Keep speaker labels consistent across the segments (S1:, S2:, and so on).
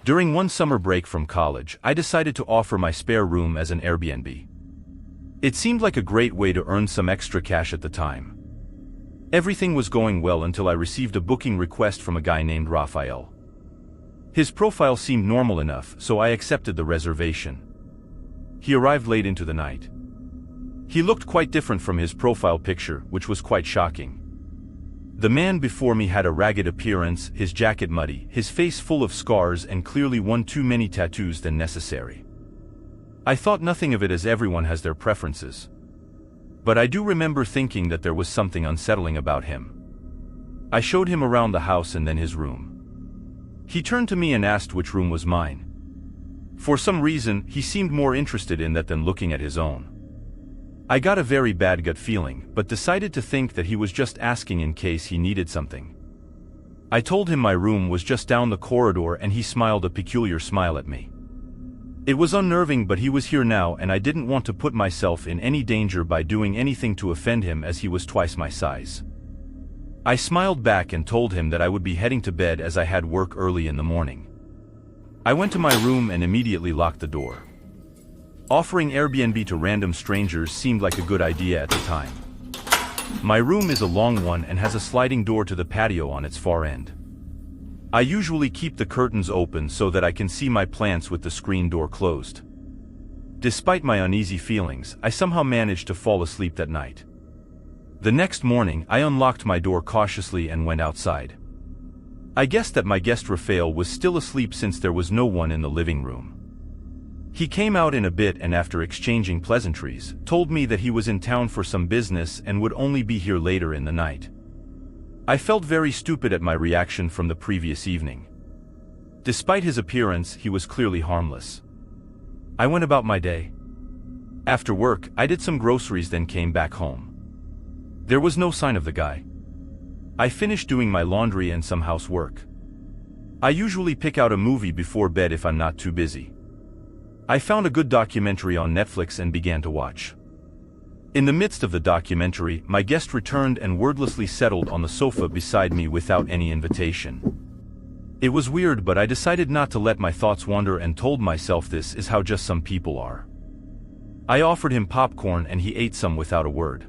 S1: During one summer break from college, I decided to offer my spare room as an Airbnb. It seemed like a great way to earn some extra cash at the time. Everything was going well until I received a booking request from a guy named Raphael. His profile seemed normal enough, so I accepted the reservation. He arrived late into the night. He looked quite different from his profile picture, which was quite shocking. The man before me had a ragged appearance, his jacket muddy, his face full of scars and clearly one too many tattoos than necessary. I thought nothing of it as everyone has their preferences. But I do remember thinking that there was something unsettling about him. I showed him around the house and then his room. He turned to me and asked which room was mine. For some reason, he seemed more interested in that than looking at his own. I got a very bad gut feeling, but decided to think that he was just asking in case he needed something. I told him my room was just down the corridor and he smiled a peculiar smile at me. It was unnerving, but he was here now and I didn't want to put myself in any danger by doing anything to offend him as he was twice my size. I smiled back and told him that I would be heading to bed as I had work early in the morning. I went to my room and immediately locked the door. Offering Airbnb to random strangers seemed like a good idea at the time. My room is a long one and has a sliding door to the patio on its far end. I usually keep the curtains open so that I can see my plants with the screen door closed. Despite my uneasy feelings, I somehow managed to fall asleep that night. The next morning, I unlocked my door cautiously and went outside. I guessed that my guest Raphael was still asleep since there was no one in the living room. He came out in a bit and after exchanging pleasantries, told me that he was in town for some business and would only be here later in the night. I felt very stupid at my reaction from the previous evening. Despite his appearance, he was clearly harmless. I went about my day. After work, I did some groceries then came back home. There was no sign of the guy. I finished doing my laundry and some housework. I usually pick out a movie before bed if I'm not too busy. I found a good documentary on Netflix and began to watch. In the midst of the documentary, my guest returned and wordlessly settled on the sofa beside me without any invitation. It was weird, but I decided not to let my thoughts wander and told myself this is how just some people are. I offered him popcorn and he ate some without a word.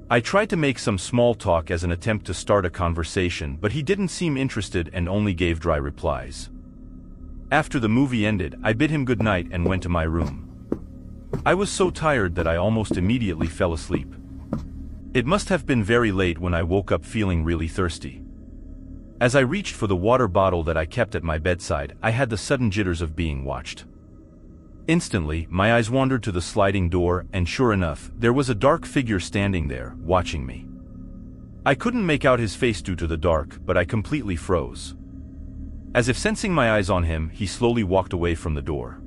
S1: I tried to make some small talk as an attempt to start a conversation, but he didn't seem interested and only gave dry replies. After the movie ended, I bid him good night and went to my room. I was so tired that I almost immediately fell asleep. It must have been very late when I woke up feeling really thirsty. As I reached for the water bottle that I kept at my bedside, I had the sudden jitters of being watched. Instantly, my eyes wandered to the sliding door, and sure enough, there was a dark figure standing there, watching me. I couldn't make out his face due to the dark, but I completely froze. As if sensing my eyes on him, he slowly walked away from the door.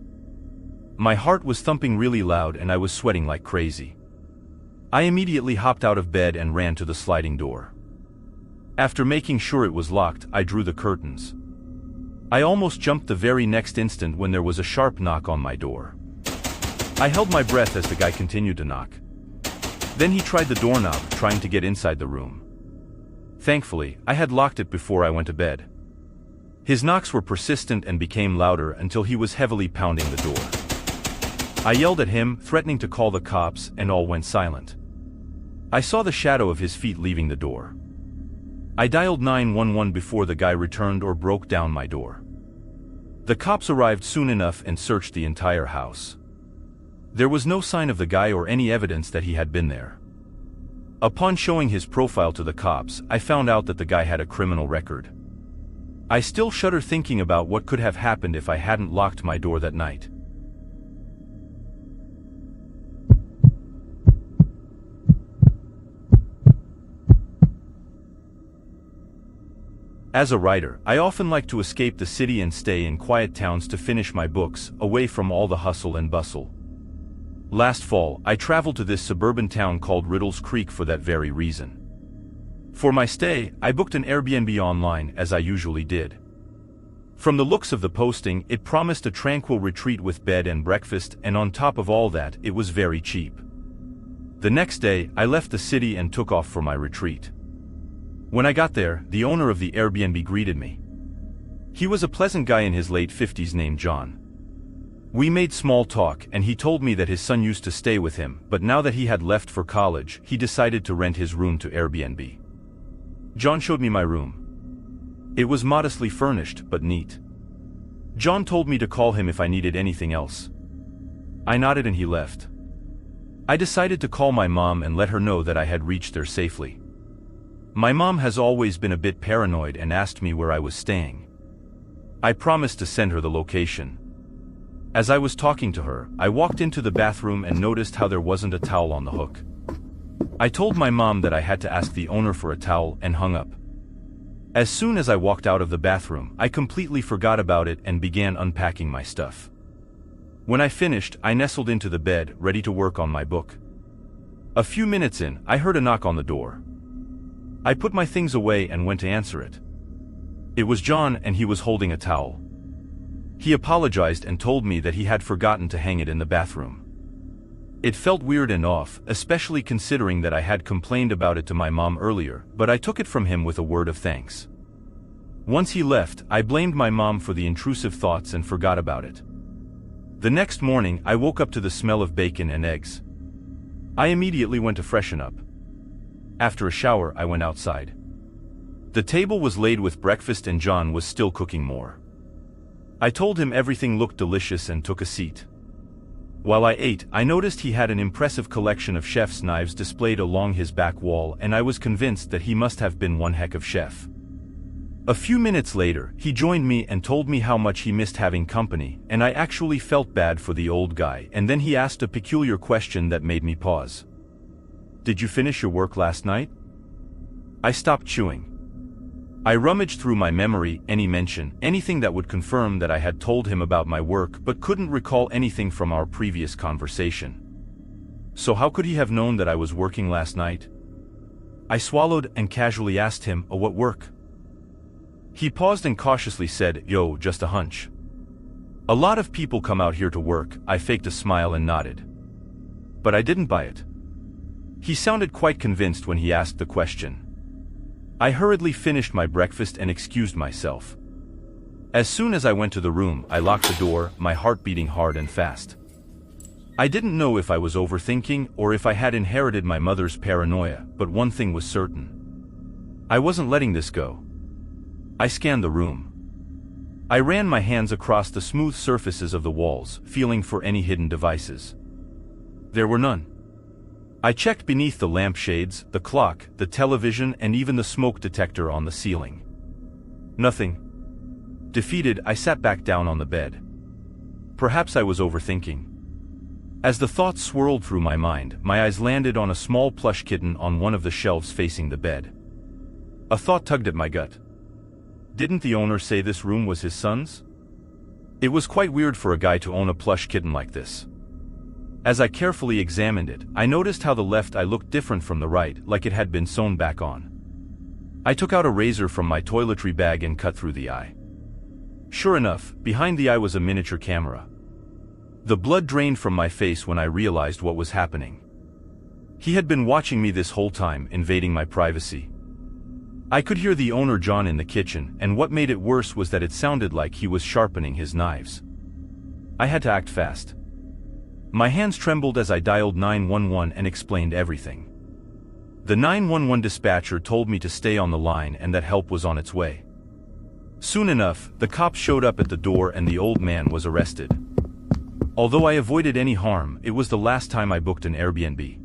S1: My heart was thumping really loud and I was sweating like crazy. I immediately hopped out of bed and ran to the sliding door. After making sure it was locked, I drew the curtains. I almost jumped the very next instant when there was a sharp knock on my door. I held my breath as the guy continued to knock. Then he tried the doorknob, trying to get inside the room. Thankfully, I had locked it before I went to bed. His knocks were persistent and became louder until he was heavily pounding the door. I yelled at him, threatening to call the cops, and all went silent. I saw the shadow of his feet leaving the door. I dialed 911 before the guy returned or broke down my door. The cops arrived soon enough and searched the entire house. There was no sign of the guy or any evidence that he had been there. Upon showing his profile to the cops, I found out that the guy had a criminal record. I still shudder thinking about what could have happened if I hadn't locked my door that night. As a writer, I often like to escape the city and stay in quiet towns to finish my books, away from all the hustle and bustle. Last fall, I traveled to this suburban town called Riddles Creek for that very reason. For my stay, I booked an Airbnb online, as I usually did. From the looks of the posting, it promised a tranquil retreat with bed and breakfast, and on top of all that, it was very cheap. The next day, I left the city and took off for my retreat. When I got there, the owner of the Airbnb greeted me. He was a pleasant guy in his late 50s named John. We made small talk and he told me that his son used to stay with him, but now that he had left for college, he decided to rent his room to Airbnb. John showed me my room. It was modestly furnished, but neat. John told me to call him if I needed anything else. I nodded and he left. I decided to call my mom and let her know that I had reached there safely. My mom has always been a bit paranoid and asked me where I was staying. I promised to send her the location. As I was talking to her, I walked into the bathroom and noticed how there wasn't a towel on the hook. I told my mom that I had to ask the owner for a towel and hung up. As soon as I walked out of the bathroom, I completely forgot about it and began unpacking my stuff. When I finished, I nestled into the bed, ready to work on my book. A few minutes in, I heard a knock on the door. I put my things away and went to answer it. It was John and he was holding a towel. He apologized and told me that he had forgotten to hang it in the bathroom. It felt weird and off, especially considering that I had complained about it to my mom earlier, but I took it from him with a word of thanks. Once he left, I blamed my mom for the intrusive thoughts and forgot about it. The next morning, I woke up to the smell of bacon and eggs. I immediately went to freshen up. After a shower, I went outside. The table was laid with breakfast and John was still cooking more. I told him everything looked delicious and took a seat. While I ate, I noticed he had an impressive collection of chef's knives displayed along his back wall, and I was convinced that he must have been one heck of chef. A few minutes later, he joined me and told me how much he missed having company, and I actually felt bad for the old guy, and then he asked a peculiar question that made me pause. "Did you finish your work last night?" I stopped chewing. I rummaged through my memory, any mention, anything that would confirm that I had told him about my work, but couldn't recall anything from our previous conversation. So how could he have known that I was working last night? I swallowed and casually asked him, "Oh, what work?" He paused and cautiously said, "Yo, just a hunch. A lot of people come out here to work." I faked a smile and nodded. But I didn't buy it. He sounded quite convinced when he asked the question. I hurriedly finished my breakfast and excused myself. As soon as I went to the room, I locked the door, my heart beating hard and fast. I didn't know if I was overthinking or if I had inherited my mother's paranoia, but one thing was certain. I wasn't letting this go. I scanned the room. I ran my hands across the smooth surfaces of the walls, feeling for any hidden devices. There were none. I checked beneath the lampshades, the clock, the television, and even the smoke detector on the ceiling. Nothing. Defeated, I sat back down on the bed. Perhaps I was overthinking. As the thoughts swirled through my mind, my eyes landed on a small plush kitten on one of the shelves facing the bed. A thought tugged at my gut. Didn't the owner say this room was his son's? It was quite weird for a guy to own a plush kitten like this. As I carefully examined it, I noticed how the left eye looked different from the right, like it had been sewn back on. I took out a razor from my toiletry bag and cut through the eye. Sure enough, behind the eye was a miniature camera. The blood drained from my face when I realized what was happening. He had been watching me this whole time, invading my privacy. I could hear the owner John in the kitchen, and what made it worse was that it sounded like he was sharpening his knives. I had to act fast. My hands trembled as I dialed 911 and explained everything. The 911 dispatcher told me to stay on the line and that help was on its way. Soon enough, the cops showed up at the door and the old man was arrested. Although I avoided any harm, it was the last time I booked an Airbnb.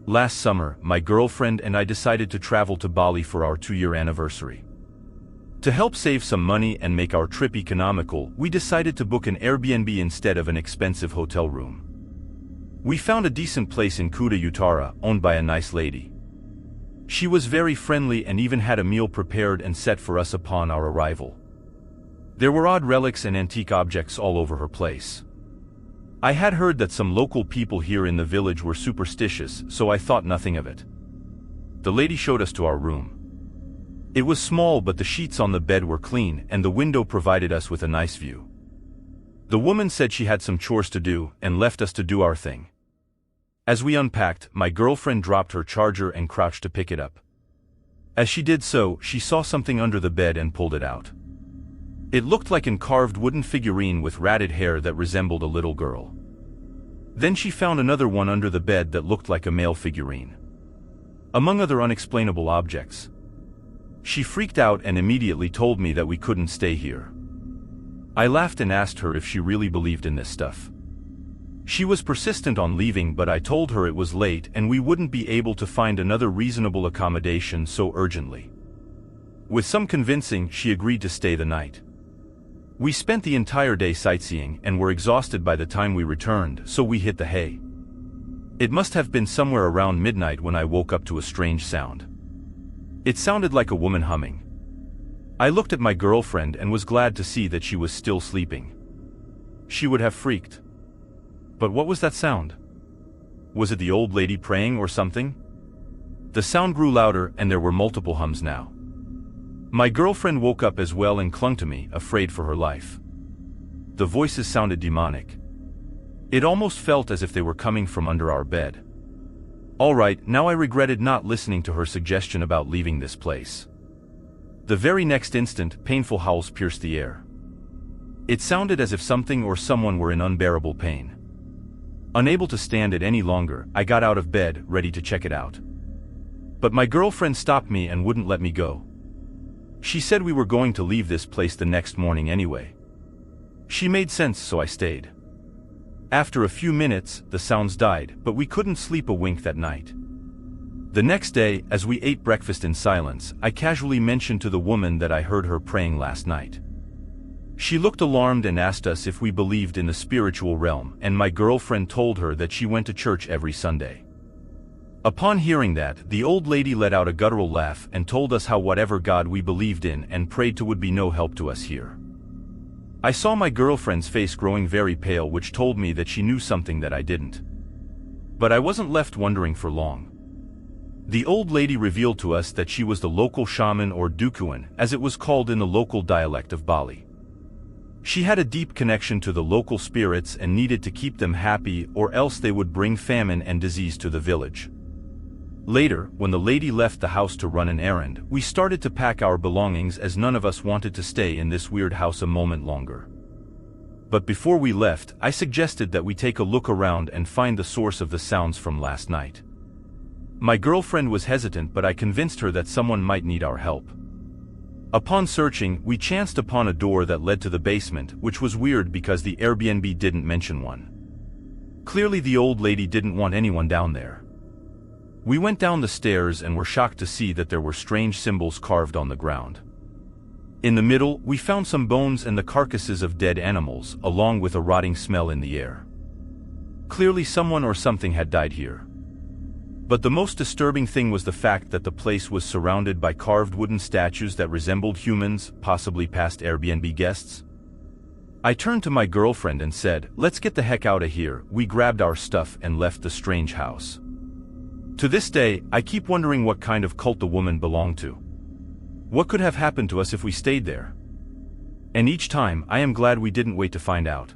S1: Last summer, my girlfriend and I decided to travel to Bali for our 2-year anniversary. To help save some money and make our trip economical, we decided to book an Airbnb instead of an expensive hotel room. We found a decent place in Kuta Utara, owned by a nice lady. She was very friendly and even had a meal prepared and set for us upon our arrival. There were odd relics and antique objects all over her place. I had heard that some local people here in the village were superstitious, so I thought nothing of it. The lady showed us to our room. It was small, but the sheets on the bed were clean and the window provided us with a nice view. The woman said she had some chores to do and left us to do our thing. As we unpacked, my girlfriend dropped her charger and crouched to pick it up. As she did so, she saw something under the bed and pulled it out. It looked like a carved wooden figurine with ratted hair that resembled a little girl. Then she found another one under the bed that looked like a male figurine, among other unexplainable objects. She freaked out and immediately told me that we couldn't stay here. I laughed and asked her if she really believed in this stuff. She was persistent on leaving, but I told her it was late and we wouldn't be able to find another reasonable accommodation so urgently. With some convincing, she agreed to stay the night. We spent the entire day sightseeing and were exhausted by the time we returned, so we hit the hay. It must have been somewhere around midnight when I woke up to a strange sound. It sounded like a woman humming. I looked at my girlfriend and was glad to see that she was still sleeping. She would have freaked. But what was that sound? Was it the old lady praying or something? The sound grew louder and there were multiple hums now. My girlfriend woke up as well and clung to me, afraid for her life. The voices sounded demonic. It almost felt as if they were coming from under our bed. All right, now I regretted not listening to her suggestion about leaving this place. The very next instant, painful howls pierced the air. It sounded as if something or someone were in unbearable pain. Unable to stand it any longer, I got out of bed, ready to check it out. But my girlfriend stopped me and wouldn't let me go. She said we were going to leave this place the next morning anyway. She made sense, so I stayed. After a few minutes, the sounds died, but we couldn't sleep a wink that night. The next day, as we ate breakfast in silence, I casually mentioned to the woman that I heard her praying last night. She looked alarmed and asked us if we believed in the spiritual realm, and my girlfriend told her that she went to church every Sunday. Upon hearing that, the old lady let out a guttural laugh and told us how whatever God we believed in and prayed to would be no help to us here. I saw my girlfriend's face growing very pale, which told me that she knew something that I didn't. But I wasn't left wondering for long. The old lady revealed to us that she was the local shaman, or dukuan, as it was called in the local dialect of Bali. She had a deep connection to the local spirits and needed to keep them happy, or else they would bring famine and disease to the village. Later, when the lady left the house to run an errand, we started to pack our belongings as none of us wanted to stay in this weird house a moment longer. But before we left, I suggested that we take a look around and find the source of the sounds from last night. My girlfriend was hesitant, but I convinced her that someone might need our help. Upon searching, we chanced upon a door that led to the basement, which was weird because the Airbnb didn't mention one. Clearly the old lady didn't want anyone down there. We went down the stairs and were shocked to see that there were strange symbols carved on the ground. In the middle, we found some bones and the carcasses of dead animals, along with a rotting smell in the air. Clearly someone or something had died here. But the most disturbing thing was the fact that the place was surrounded by carved wooden statues that resembled humans, possibly past Airbnb guests. I turned to my girlfriend and said, "Let's get the heck out of here." We grabbed our stuff and left the strange house. To this day, I keep wondering what kind of cult the woman belonged to. What could have happened to us if we stayed there? And each time, I am glad we didn't wait to find out.